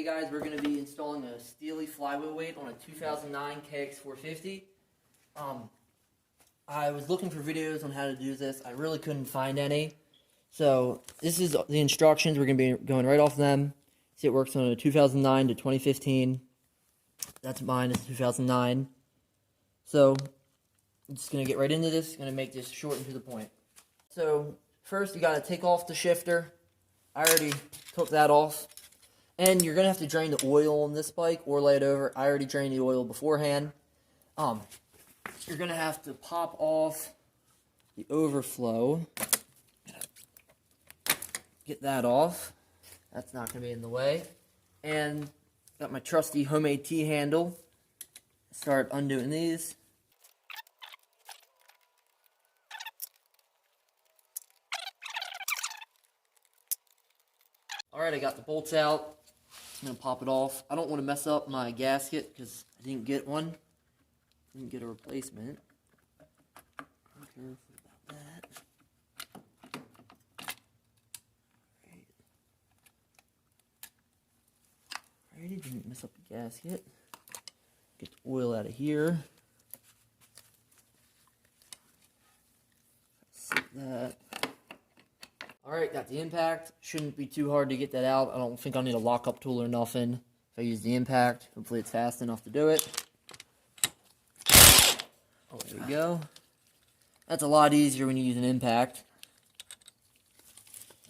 guys, we're going to be installing a Steahly flywheel weight on a 2009 Kx450. I was looking for videos on how to do this. I really couldn't find any. So this is the instructions. We're going to be going right off them. See, it works on a 2009 to 2015. That's mine, it's 2009. So I'm just going to get right into this. Going to make this short and to the point. So first you got to take off the shifter. I already took that off. And you're going to have to drain the oil on this bike or lay it over. I already drained the oil beforehand. You're going to have to pop off the overflow. Get that off. That's not going to be in the way. And got my trusty homemade T-handle. Start undoing these. Alright, I got the bolts out. I'm going to pop it off. I don't want to mess up my gasket because I didn't get one. Didn't get a replacement. Be careful about that. Alrighty, didn't mess up the gasket. Get the oil out of here. Set that. Alright, got the impact. Shouldn't be too hard to get that out. I don't think I'll need a lockup tool or nothing if I use the impact. Hopefully it's fast enough to do it. Oh, there we go. That's a lot easier when you use an impact.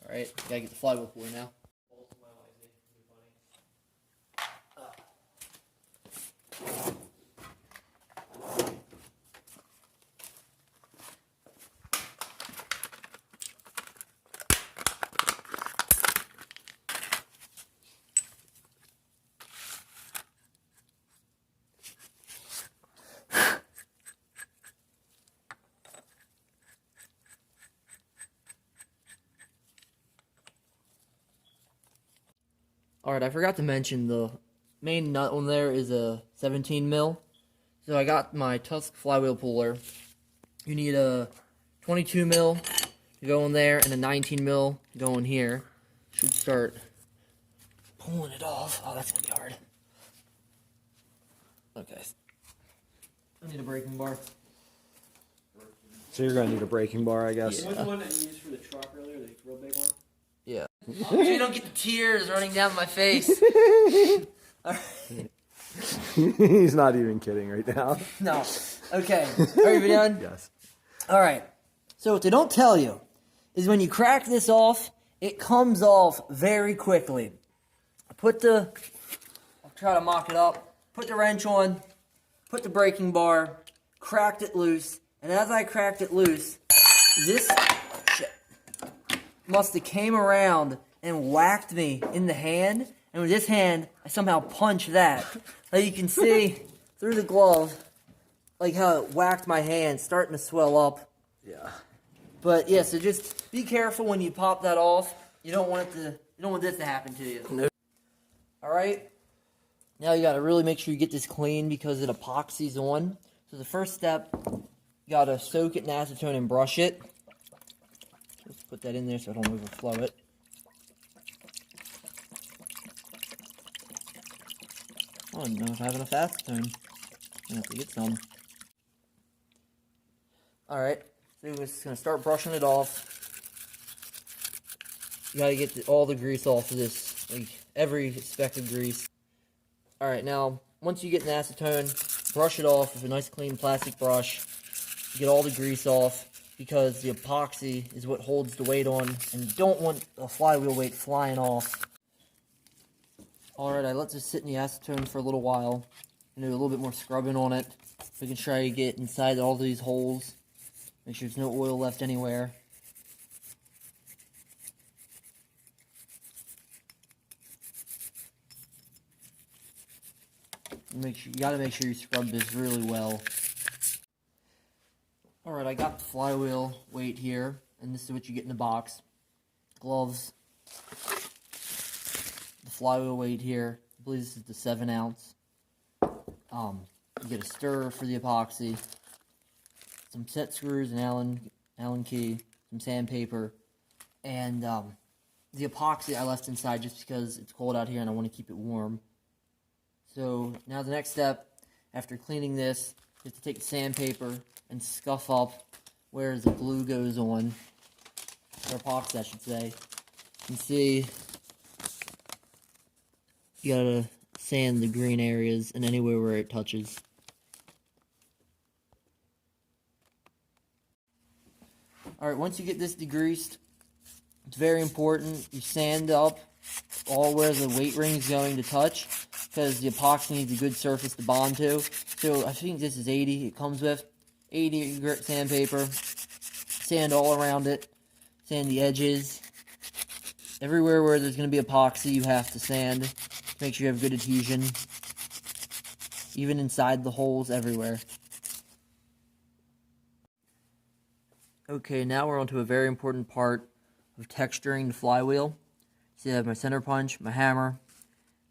Alright, gotta get the flywheel puller now. Alright, I forgot to mention the main nut on there is a 17 mil. So I got my Tusk flywheel puller. You need a 22 mil to go in there and a 19 mil to go in here. Should start pulling it off. Oh, that's going to be hard. Okay. I need a braking bar. So you're going to need a braking bar, I guess. What was the one that you used for the truck earlier, the real big one? Yeah. So you don't get the tears running down my face. Alright. He's not even kidding right now. No. Okay. Are you done? Yes. Alright. So what they don't tell you is when you crack this off, it comes off very quickly. I'll try to mock it up. Put the wrench on. Put the braking bar. Cracked it loose. And as I cracked it loose, this must have came around and whacked me in the hand, and with this hand, I somehow punched that. Like you can see through the glove, like how it whacked my hand, starting to swell up. Yeah. But yeah, so just be careful when you pop that off. You don't want this to happen to you. Nope. All right. Now you got to really make sure you get this clean because it epoxies on. So the first step, you got to soak it in acetone and brush it. Let's put that in there so I don't overflow it. I don't know if I have enough acetone. I have to get some. Alright, so we're just going to start brushing it off. You got to get all the grease off of this, like every speck of grease. Alright, now, once you get an acetone, brush it off with a nice clean plastic brush. Get all the grease off, because the epoxy is what holds the weight on, and you don't want a flywheel weight flying off. Alright, I let this sit in the acetone for a little while, and do a little bit more scrubbing on it. We can try to get inside all these holes, make sure there's no oil left anywhere. You gotta make sure you scrub this really well. Alright, I got the flywheel weight here, and this is what you get in the box. Gloves. The flywheel weight here. I believe this is the 7 ounce. You get a stirrer for the epoxy. Some set screws, an Allen key, some sandpaper, and the epoxy I left inside just because it's cold out here and I want to keep it warm. So now the next step, after cleaning this, is to take the sandpaper and scuff up where the glue goes on, or epoxy I should say. You can see you gotta sand the green areas and anywhere where it touches. Alright, once you get this degreased, it's very important you sand up all where the weight ring is going to touch, because the epoxy needs a good surface to bond to. So I think this is 80 it comes with. 80 grit sandpaper. Sand all around it. Sand the edges. Everywhere where there's going to be epoxy you have to sand to make sure you have good adhesion. Even inside the holes, everywhere. Okay, now we're on to a very important part of texturing the flywheel. See, I have my center punch, my hammer,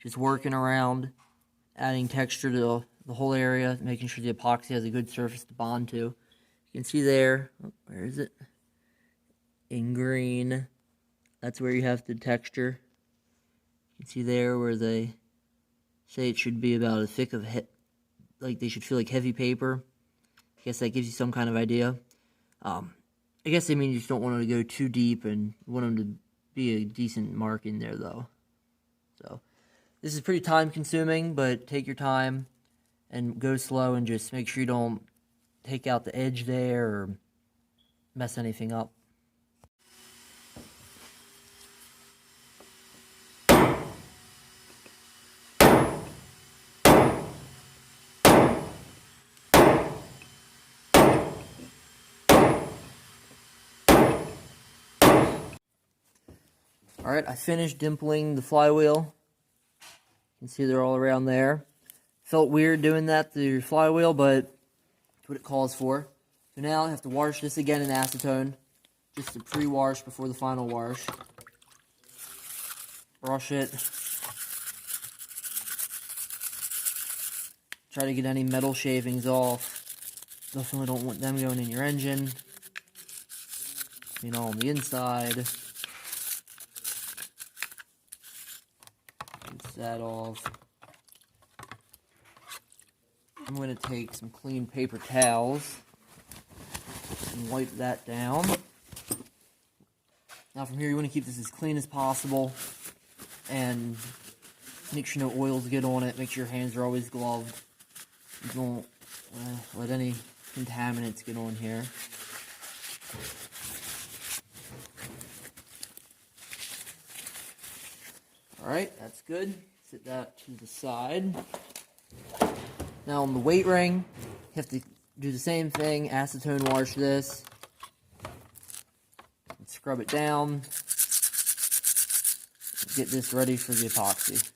just working around, adding texture to the whole area, making sure the epoxy has a good surface to bond to. You can see there, oh, where is it? In green, that's where you have the texture. You can see there where they say it should be about as thick of like they should feel like heavy paper. I guess that gives you some kind of idea. I guess they mean you just don't want them to go too deep and you want them to be a decent mark in there though. So this is pretty time consuming, but take your time and go slow and just make sure you don't take out the edge there or mess anything up. Alright, I finished dimpling the flywheel. You can see they're all around there. Felt weird doing that to your flywheel, but that's what it calls for. So now I have to wash this again in acetone. Just a pre-wash before the final wash. Brush it. Try to get any metal shavings off. Definitely don't want them going in your engine. You know, on the inside. Rinse that off. I'm going to take some clean paper towels and wipe that down. Now from here you want to keep this as clean as possible and make sure no oils get on it. Make sure your hands are always gloved. You don't let any contaminants get on here. Alright, that's good. Set that to the side. Now on the weight ring, you have to do the same thing. Acetone wash this. And scrub it down. Get this ready for the epoxy.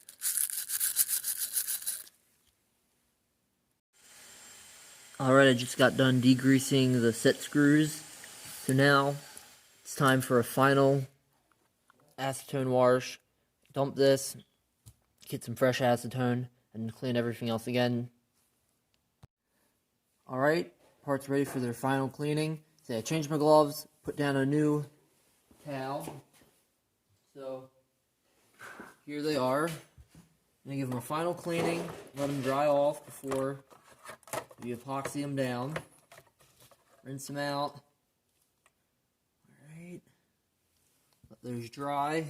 Alright, I just got done degreasing the set screws. So now it's time for a final acetone wash. Dump this, get some fresh acetone, and clean everything else again. Alright, parts ready for their final cleaning. So I changed my gloves, put down a new towel. So here they are. I'm going to give them a final cleaning, let them dry off before we epoxy them down. Rinse them out. Alright, let those dry.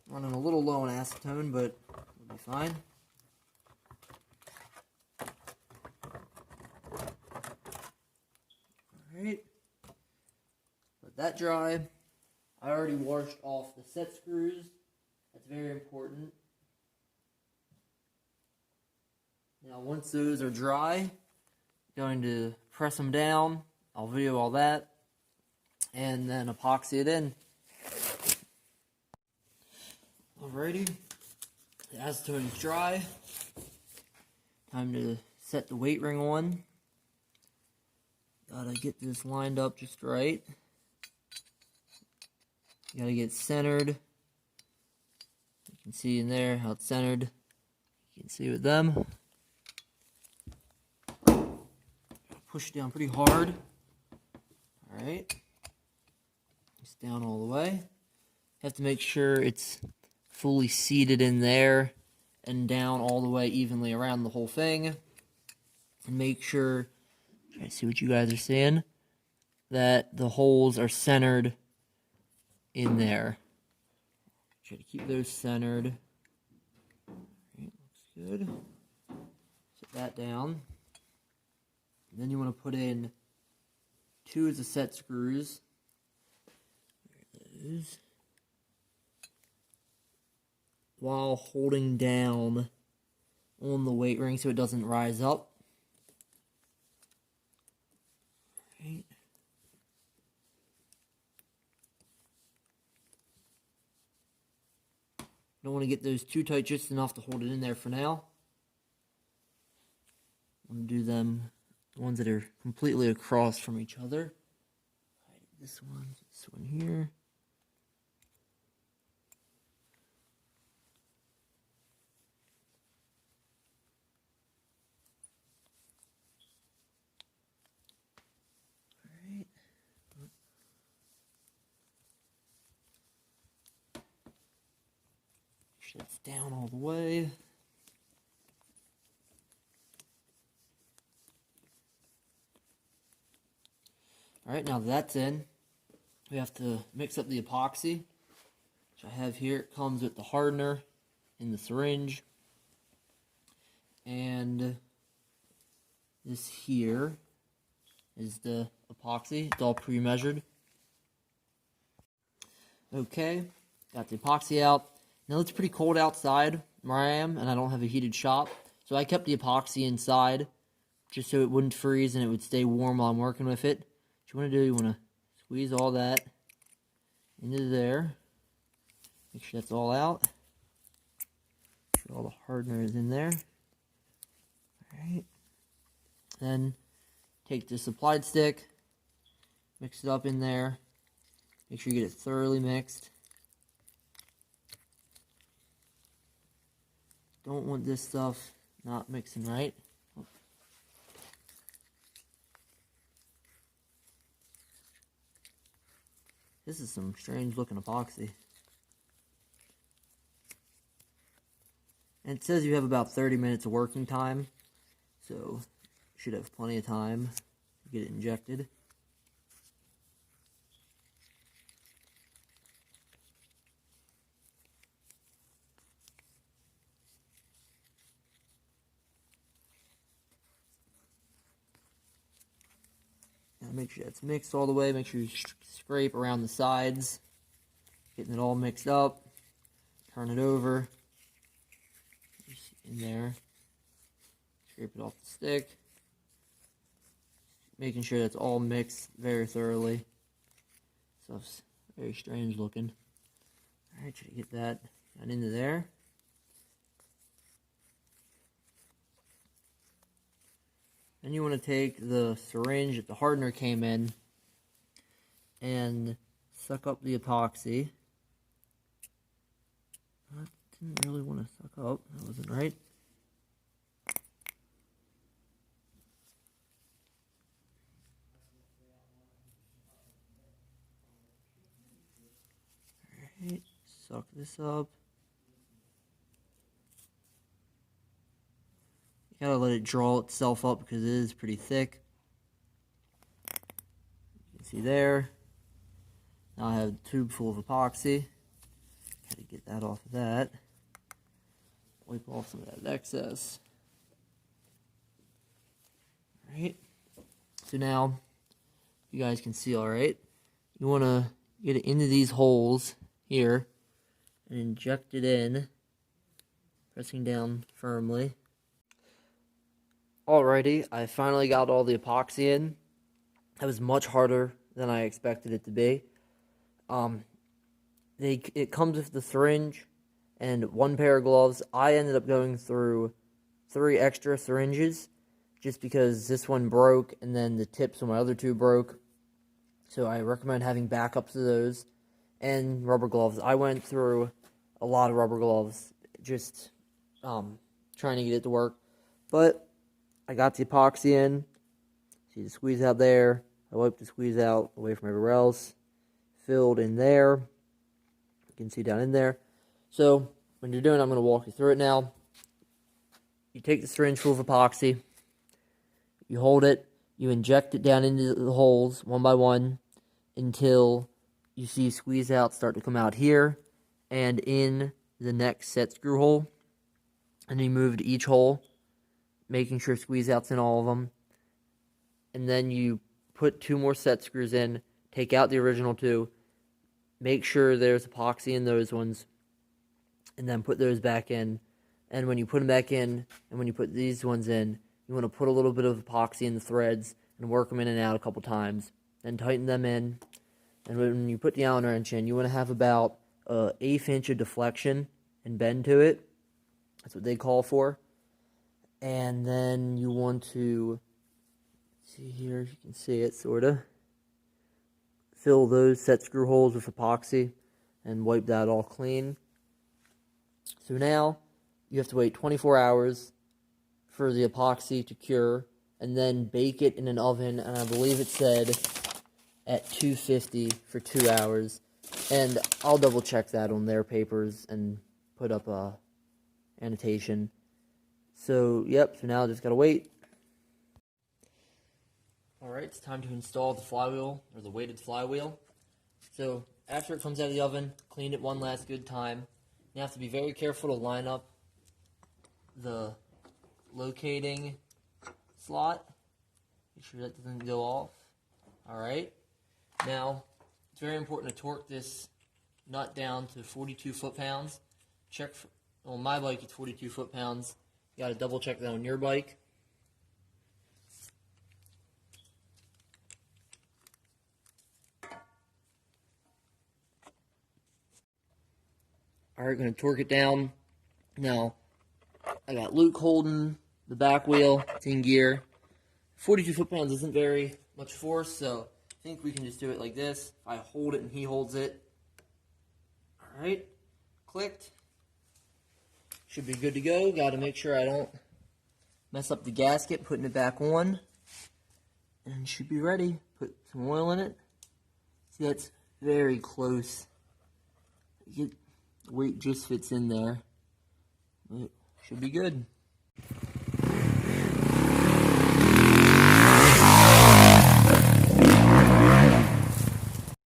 Running a little low on acetone, but we'll be fine. Alright. Let that dry. I already washed off the set screws. That's very important. Now once those are dry, I'm going to press them down. I'll video all that. And then epoxy it in. Alrighty, the acetone is dry. Time to set the weight ring on. Gotta get this lined up just right. Gotta get centered. You can see in there how it's centered. You can see with them. Push it down pretty hard. Alright. It's down all the way. Have to make sure it's fully seated in there and down all the way evenly around the whole thing. And make sure, try to see what you guys are seeing, that the holes are centered in there. Try to keep those centered. Alright, looks good. Set that down. And then you want to put in 2 of the set screws. There it is. While holding down on the weight ring so it doesn't rise up. Right. Don't want to get those too tight, just enough to hold it in there for now. I'm going to do them, the ones that are completely across from each other. This one here. Alright. It's down all the way. Alright, now that that's in, we have to mix up the epoxy, which I have here. It comes with the hardener in the syringe. And this here is the epoxy. It's all pre-measured. Okay, got the epoxy out. Now it's pretty cold outside where I am, and I don't have a heated shop. So I kept the epoxy inside just so it wouldn't freeze and it would stay warm while I'm working with it. What you want to do, you want to squeeze all that into there. Make sure that's all out. Make sure all the hardener is in there. Alright. Then take the applied stick, mix it up in there. Make sure you get it thoroughly mixed. Don't want this stuff not mixing right. This is some strange looking epoxy. And it says you have about 30 minutes of working time, so you should have plenty of time to get it injected. Now make sure it's mixed all the way. Make sure you scrape around the sides, getting it all mixed up. Turn it over. In there. Scrape it off the stick. Making sure that's all mixed very thoroughly. Stuff's very strange looking. Alright, try to get that down into there. Then you want to take the syringe that the hardener came in and suck up the epoxy. I didn't really want to suck up. That wasn't right. Alright, suck this up. You gotta let it draw itself up because it is pretty thick. You can see there. Now I have a tube full of epoxy. Gotta get that off of that. Wipe off some of that excess. Alright. So now, you guys can see alright. You want to get it into these holes here and inject it in, pressing down firmly. Alrighty, I finally got all the epoxy in. That was much harder than I expected it to be. It comes with the syringe and 1 pair of gloves. I ended up going through 3 extra syringes just because this one broke and then the tips on my other 2 broke. So I recommend having backups of those and rubber gloves. I went through a lot of rubber gloves just trying to get it to work. But I got the epoxy in. See the squeeze out there. I wiped the squeeze out away from everywhere else. Filled in there. You can see down in there. So, when you're doing it, I'm going to walk you through it now. You take the syringe full of epoxy. You hold it. You inject it down into the holes, one by one, until you see squeeze out start to come out here and in the next set screw hole. And you move to each hole, making sure squeeze out's in all of them. And then you put 2 more set screws in, take out the original 2, make sure there's epoxy in those ones, and then put those back in. And when you put them back in, and when you put these ones in, you want to put a little bit of epoxy in the threads and work them in and out a couple times. Then tighten them in. And when you put the Allen wrench in, you want to have about an 1/8 inch of deflection and bend to it. That's what they call for. And then you want to, see here, you can see it sort of, fill those set screw holes with epoxy and wipe that all clean. So now you have to wait 24 hours for the epoxy to cure and then bake it in an oven, and I believe it said at 250 for 2 hours. And I'll double check that on their papers and put up a annotation. So, yep, so now I just gotta wait. Alright, it's time to install the flywheel, or the weighted flywheel. So, after it comes out of the oven, clean it one last good time. You have to be very careful to line up the locating slot. Make sure that doesn't go off. Alright, now, it's very important to torque this nut down to 42 foot-pounds. Check, on my bike it's 42 foot-pounds. You gotta double check that on your bike. Alright, gonna torque it down. Now, I got Luke holding the back wheel, it's in gear. 42 foot-pounds isn't very much force, so I think we can just do it like this. I hold it and he holds it. Alright, clicked. Should be good to go. Gotta make sure I don't mess up the gasket, putting it back on. And should be ready. Put some oil in it. See, that's very close. The weight just fits in there. It should be good.